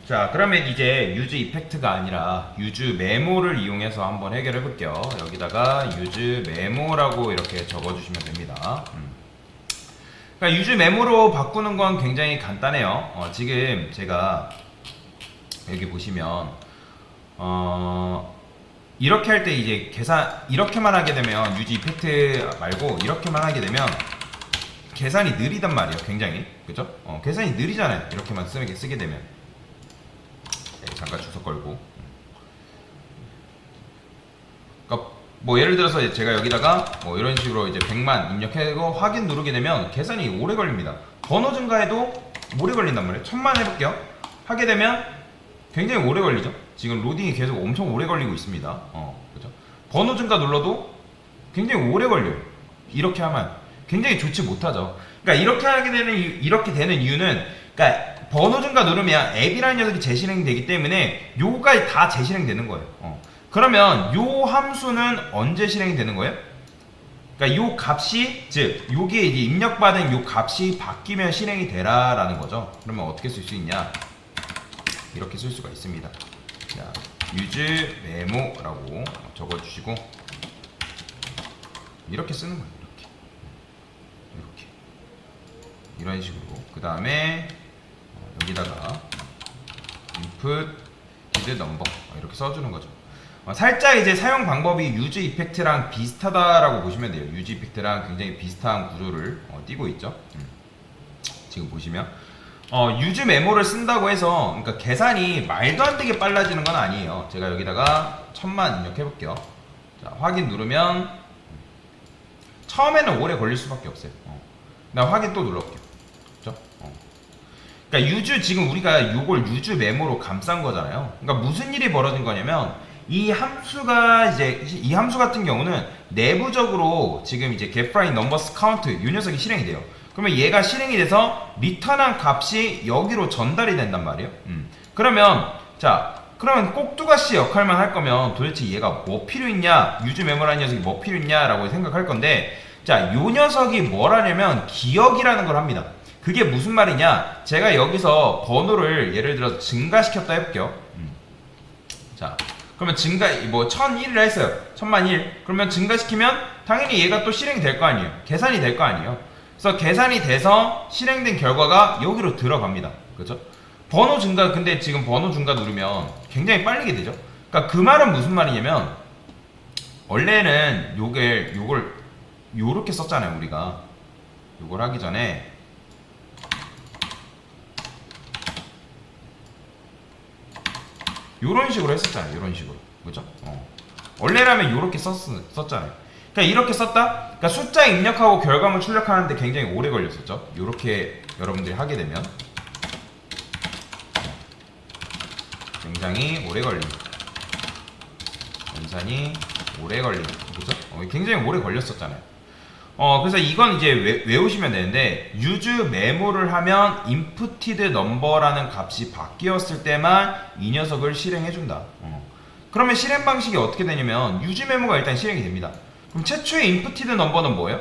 자, 그러면 이제 유즈 이펙트가 아니라 유즈 메모를 이용해서 한번 해결해 볼게요. 여기다가 유즈 메모라고 이렇게 적어주시면 됩니다. 그러니까 유즈 메모로 바꾸는 건 굉장히 간단해요. 지금 제가 여기 보시면 이렇게 할 때 이제 계산 이렇게만 하게 되면 유즈 이펙트 말고 이렇게만 하게 되면 계산이 느리단 말이에요. 굉장히, 그죠? 계산이 느리잖아요. 이렇게만 쓰게 되면. 네, 잠깐 주석 걸고. 그러니까 뭐 예를 들어서 제가 여기다가 뭐 이런 식으로 이제 100만 입력하고 확인 누르게 되면 계산이 오래 걸립니다. 번호 증가해도 오래 걸린단 말이에요. 1000만 해볼게요. 하게 되면 굉장히 오래 걸리죠. 지금 로딩이 계속 엄청 오래 걸리고 있습니다. 그죠? 번호 증가 눌러도 굉장히 오래 걸려요. 이렇게 하면 굉장히 좋지 못하죠. 그러니까 이렇게 되는 이유는, 그러니까 번호 증가 누르면 앱이라는 녀석이 재실행되기 때문에 요거까지 다 재실행되는 거예요. 그러면 요 함수는 언제 실행이 되는 거예요? 그러니까 요 값이, 즉 요게 이제 입력받은 요 값이 바뀌면 실행이 되라라는 거죠. 그러면 어떻게 쓸 수 있냐? 이렇게 쓸 수가 있습니다. 자, use 메모라고 적어주시고 이렇게 쓰는 거예요. 이렇게 이런 식으로. 그 다음에 여기다가 input did number 이렇게 써주는 거죠. 살짝 이제 사용 방법이 유즈 이펙트랑 비슷하다라고 보시면 돼요. 유즈 이펙트랑 굉장히 비슷한 구조를 띄고 있죠. 지금 보시면 유즈 메모를 쓴다고 해서, 그러니까 계산이 말도 안 되게 빨라지는 건 아니에요. 제가 여기다가 1000만 입력해 볼게요. 자, 확인 누르면 처음에는 오래 걸릴 수밖에 없어요. 나 확인 또 눌러볼게요. 그죠? 그러니까 유즈, 지금 우리가 요걸 유즈 메모로 감싼 거잖아요. 그러니까 무슨 일이 벌어진 거냐면, 이 함수 같은 경우는 내부적으로 지금 이제 getFind numbers count 이 녀석이 실행이 돼요. 그러면 얘가 실행이 돼서 리턴한 값이 여기로 전달이 된단 말이에요. 그러면 그러면 꼭두가시 역할만 할 거면 도대체 얘가 뭐 필요 있냐, 유즈 메모라는 녀석이 뭐 필요 있냐라고 생각할 건데, 자, 요 녀석이 뭘 하냐면 기억이라는 걸 합니다. 그게 무슨 말이냐? 제가 여기서 번호를 예를 들어서 증가시켰다 해볼게요. 자, 그러면 뭐 1001을 했어요. 1000만1. 그러면 증가시키면 당연히 얘가 또 실행이 될 거 아니에요. 계산이 될 거 아니에요. 그래서 계산이 돼서 실행된 결과가 여기로 들어갑니다. 그렇죠? 번호 증가, 근데 지금 번호 증가 누르면 굉장히 빨리게 되죠. 그러니까 그 말은 무슨 말이냐면, 원래는 요걸 요렇게 썼잖아요. 우리가 요걸 하기 전에 요런 식으로 했었잖아요. 요런 식으로. 그죠? 원래라면 요렇게 썼잖아요. 그러니까 이렇게 썼다? 그러니까 숫자 입력하고 결과물 출력하는데 굉장히 오래 걸렸었죠. 요렇게 여러분들이 하게 되면 굉장히 오래 걸립니다. 연산이 오래 걸립니다. 그죠? 굉장히 오래 걸렸었잖아요. 그래서 이건 이제 외우시면 되는데, use 메모를 하면 inputted number라는 값이 바뀌었을 때만 이 녀석을 실행해준다. 그러면 실행 방식이 어떻게 되냐면, use 메모가 일단 실행이 됩니다. 그럼 최초의 inputted number는 뭐예요?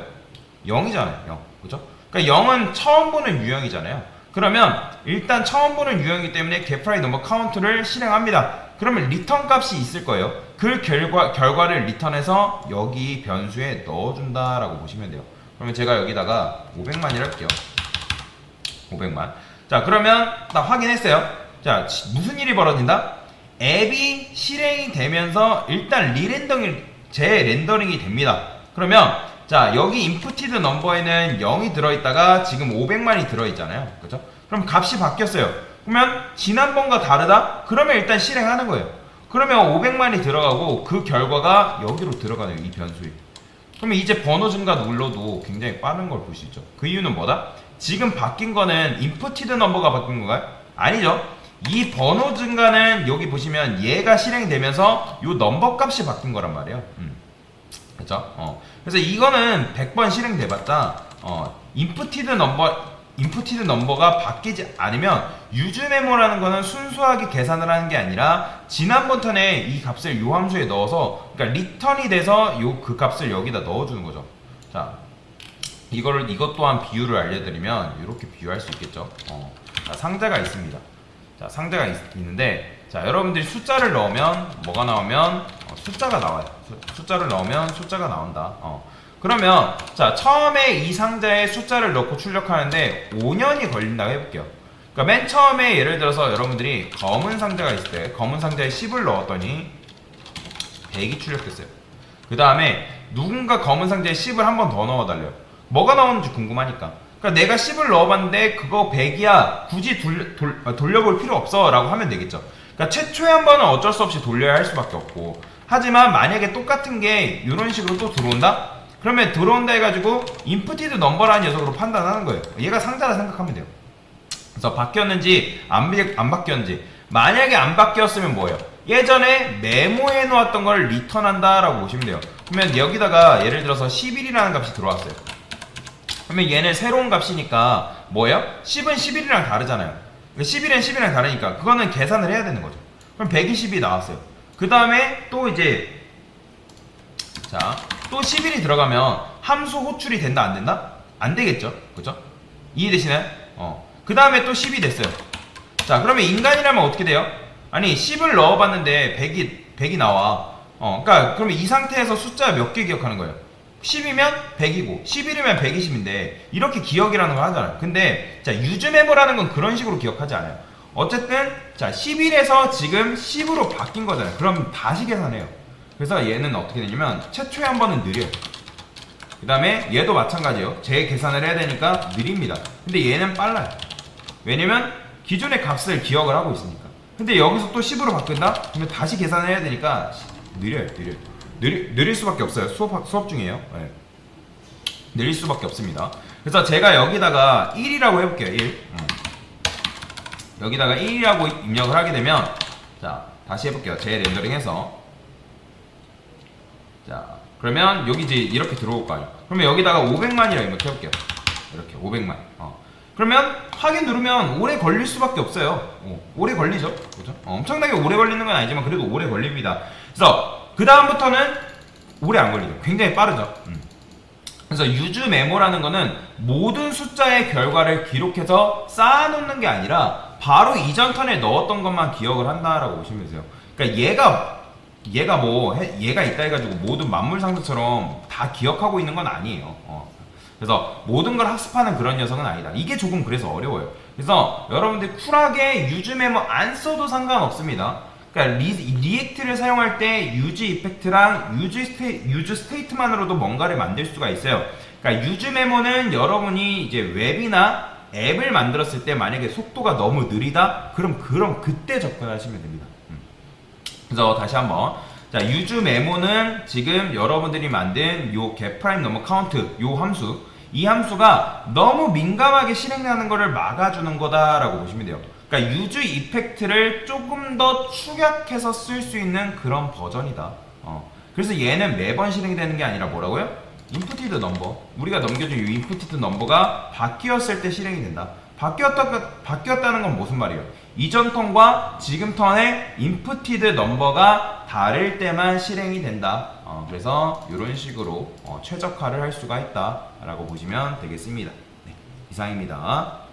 0이잖아요. 0. 그죠? 그러니까 0은 처음 보는 유형이잖아요. 그러면 일단 처음 보는 유형이기 때문에 getFind number count를 실행합니다. 그러면 리턴 값이 있을 거예요. 그 결과를 리턴해서 여기 변수에 넣어준다라고 보시면 돼요. 그러면 제가 여기다가 500만이라 할게요. 500만. 자, 그러면 딱 확인했어요. 자, 무슨 일이 벌어진다? 앱이 실행이 되면서 일단 재렌더링이 됩니다. 그러면 자, 여기 inputted number에는 0이 들어있다가 지금 500만이 들어있잖아요. 그죠? 그럼 값이 바뀌었어요. 그러면 지난번과 다르다? 그러면 일단 실행하는 거예요. 그러면 500만이 들어가고 그 결과가 여기로 들어가네요. 이 변수에. 그러면 이제 번호 증가 눌러도 굉장히 빠른 걸 볼 수 있죠. 그 이유는 뭐다? 지금 바뀐 거는 inputted number가 바뀐 건가요? 아니죠. 이 번호 증가는 여기 보시면 얘가 실행되면서 요 넘버 값이 바뀐 거란 말이에요. 그렇죠? 그래서 이거는 100번 실행돼봤자 inputted number가 바뀌지 않으면 use memo라는 거는 순수하게 계산을 하는 게 아니라 지난번 턴에 이 값을 요 함수에 넣어서, 그러니까 리턴이 돼서 그 값을 여기다 넣어주는 거죠. 자, 이것 또한 비유를 알려드리면 이렇게 비유할 수 있겠죠. 자, 상자가 있습니다. 자, 상자가 있는데, 자, 여러분들이 숫자를 넣으면 뭐가 나오면 숫자가 나와요. 숫자를 넣으면 숫자가 나온다. 그러면 자, 처음에 이 상자에 숫자를 넣고 출력하는데 5년이 걸린다고 해볼게요. 그러니까 맨 처음에 예를 들어서 여러분들이 검은 상자가 있을 때 검은 상자에 10을 넣었더니 100이 출력됐어요. 그 다음에 누군가 검은 상자에 10을 한 번 더 넣어달래요. 뭐가 나오는지 궁금하니까. 그러니까 내가 10을 넣어봤는데 그거 100이야. 굳이 돌려볼 필요 없어 라고 하면 되겠죠. 그러니까 최초에 한 번은 어쩔 수 없이 돌려야 할 수밖에 없고, 하지만 만약에 똑같은 게 이런 식으로 또 들어온다? 그러면 들어온다 해가지고 인풋티드 넘버라는 녀석으로 판단하는 거예요. 얘가 상자라 생각하면 돼요. 그래서 바뀌었는지 안 바뀌었는지, 만약에 안 바뀌었으면 뭐예요? 예전에 메모해 놓았던 걸 리턴한다 라고 보시면 돼요. 그러면 여기다가 예를 들어서 11이라는 값이 들어왔어요. 그러면 얘는 새로운 값이니까 뭐예요? 10은 11이랑 다르잖아요. 11은 10이랑 다르니까 그거는 계산을 해야 되는 거죠. 그럼 120이 나왔어요. 그 다음에 또 이제 자, 또 11이 들어가면 함수 호출이 된다 안 된다? 안 되겠죠. 그죠? 이해되시나요? 그 다음에 또 10이 됐어요. 자, 그러면 인간이라면 어떻게 돼요? 아니 10을 넣어봤는데 100이 나와. 그러니까 그러면 이 상태에서 숫자 몇 개 기억하는 거예요? 10이면 100이고 11이면 120인데 이렇게 기억이라는 걸 하잖아요. 근데 자, 유즈 메모라는 건 그런 식으로 기억하지 않아요. 어쨌든 자, 11에서 지금 10으로 바뀐 거잖아요. 그럼 다시 계산해요. 그래서 얘는 어떻게 되냐면 최초에 한 번은 느려요. 그 다음에 얘도 마찬가지예요. 재계산을 해야 되니까 느립니다. 근데 얘는 빨라요. 왜냐면 기존의 값을 기억을 하고 있으니까. 근데 여기서 또 10으로 바꾼다? 그러면 다시 계산을 해야 되니까 느려요. 느릴 수밖에 없어요. 수업 중이에요. 네. 느릴 수밖에 없습니다. 그래서 제가 여기다가 1이라고 해볼게요. 1. 여기다가 1이라고 입력을 하게 되면, 자, 다시 해볼게요. 재렌더링해서. 자, 그러면 여기 이제 이렇게 들어올 거 아니에요. 그러면 여기다가 500만이라고 입력해볼게요. 이렇게 500만. 그러면 확인 누르면 오래 걸릴 수밖에 없어요. 오래 걸리죠. 그죠? 엄청나게 오래 걸리는 건 아니지만 그래도 오래 걸립니다. 그래서 그 다음부터는 오래 안 걸리죠. 굉장히 빠르죠. 그래서 유즈 메모라는 거는 모든 숫자의 결과를 기록해서 쌓아놓는 게 아니라 바로 이전 턴에 넣었던 것만 기억을 한다라고 보시면 되세요. 그러니까 얘가 있다 해가지고 모든 만물 상자처럼 다 기억하고 있는 건 아니에요. 그래서 모든 걸 학습하는 그런 녀석은 아니다. 이게 조금 그래서 어려워요. 그래서 여러분들 쿨하게 유즈 메모 안 써도 상관없습니다. 그러니까 리액트를 사용할 때 유즈 이펙트랑 유즈 스테이트만으로도 뭔가를 만들 수가 있어요. 그러니까 유즈 메모는 여러분이 이제 웹이나 앱을 만들었을 때 만약에 속도가 너무 느리다? 그럼 그때 접근하시면 됩니다. 그래서 다시 한번, 자, 유즈 메모는 지금 여러분들이 만든 요 getPrime number count 요 함수, 이 함수가 너무 민감하게 실행하는 것을 막아주는 거다라고 보시면 돼요. 그러니까 유즈 이펙트를 조금 더 축약해서 쓸 수 있는 그런 버전이다. 그래서 얘는 매번 실행이 되는 게 아니라 뭐라고요? 인풋티드 넘버, 우리가 넘겨준 이 인풋티드 넘버가 바뀌었을 때 실행이 된다. 바뀌었다는 건 무슨 말이에요? 이전 턴과 지금 턴의 인풋티드 넘버가 다를 때만 실행이 된다. 그래서 이런 식으로 최적화를 할 수가 있다라고 보시면 되겠습니다. 네, 이상입니다.